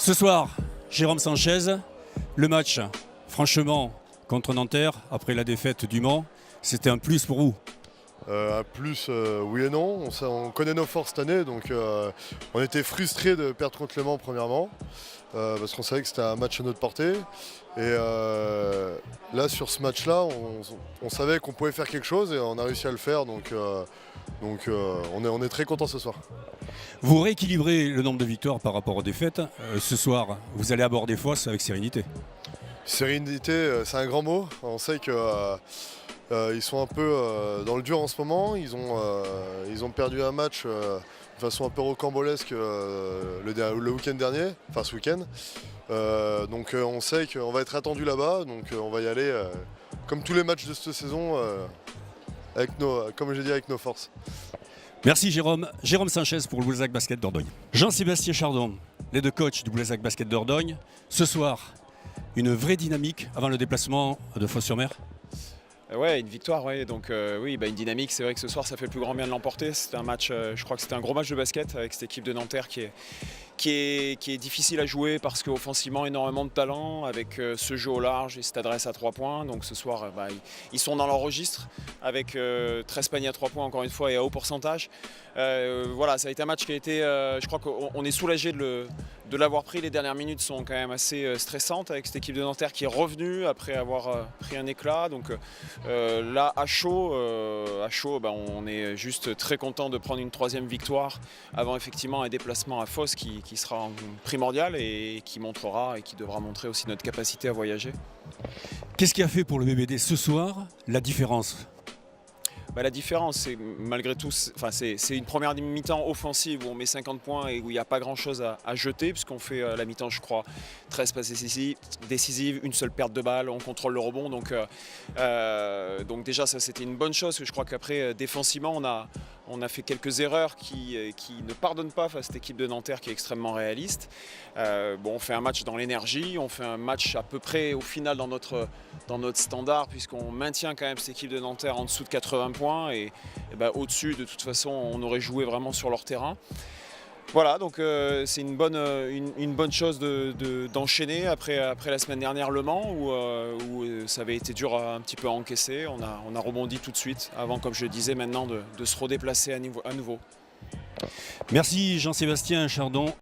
Ce soir, Jérôme Sanchez, le match, franchement, contre Nanterre, après la défaite du Mans, c'était un plus pour vous. Un plus, oui et non. On connaît nos forces cette année, donc on était frustrés de perdre contre Le Mans premièrement, parce qu'on savait que c'était un match à notre portée. Et là, sur ce match-là, on savait qu'on pouvait faire quelque chose et on a réussi à le faire, donc on est très contents ce soir. Vous rééquilibrez le nombre de victoires par rapport aux défaites. Ce soir, vous allez aborder Fosse avec sérénité. Sérénité, c'est un grand mot. On sait que ils sont un peu dans le dur en ce moment. Ils ont perdu un match de façon un peu rocambolesque le week-end dernier, enfin ce week-end. Donc on sait qu'on va être attendu là-bas. Donc on va y aller comme tous les matchs de cette saison, comme j'ai dit, avec nos forces. Merci Jérôme. Jérôme Sanchez pour le Boulzac Basket Dordogne. Jean-Sébastien Chardon, les deux coachs du Boulzac Basket Dordogne. Ce soir, une vraie dynamique avant le déplacement de Fos-sur-Mer. Ouais, une victoire, ouais. Donc oui, une dynamique. C'est vrai que ce soir, ça fait le plus grand bien de l'emporter. C'était un match, je crois que c'était un gros match de basket avec cette équipe de Nanterre qui est difficile à jouer parce qu'offensivement, énormément de talent avec ce jeu au large et cette adresse à 3 points. Donc ce soir, ils sont dans leur registre avec 13 paniers à 3 points encore une fois et à haut pourcentage. Voilà, ça a été un match qui a été, je crois qu'on est soulagé de l'avoir pris. Les dernières minutes sont quand même assez stressantes avec cette équipe de Nanterre qui est revenue après avoir pris un éclat. Donc là, à chaud, on est juste très content de prendre une troisième victoire avant effectivement un déplacement à Fosse qui sera primordial et qui montrera et qui devra montrer aussi notre capacité à voyager. Qu'est-ce qui a fait pour le BBD ce soir la différence ? La différence, c'est malgré tout, c'est une première mi-temps offensive où on met 50 points et où il n'y a pas grand-chose à jeter, puisqu'on fait la mi-temps, je crois, 13 passes décisives, une seule perte de balle, on contrôle le rebond. Donc déjà, ça c'était une bonne chose, parce que je crois qu'après, défensivement, on a fait quelques erreurs qui ne pardonnent pas face à cette équipe de Nanterre qui est extrêmement réaliste. On fait un match dans l'énergie, on fait un match à peu près au final dans notre standard, puisqu'on maintient quand même cette équipe de Nanterre en dessous de 80 points et au-dessus, de toute façon, on aurait joué vraiment sur leur terrain. Voilà, donc c'est une bonne chose d'enchaîner après la semaine dernière Le Mans où ça avait été dur un petit peu à encaisser. On a rebondi tout de suite avant, comme je le disais, maintenant de se redéplacer à nouveau. Merci Jean-Sébastien Chardon.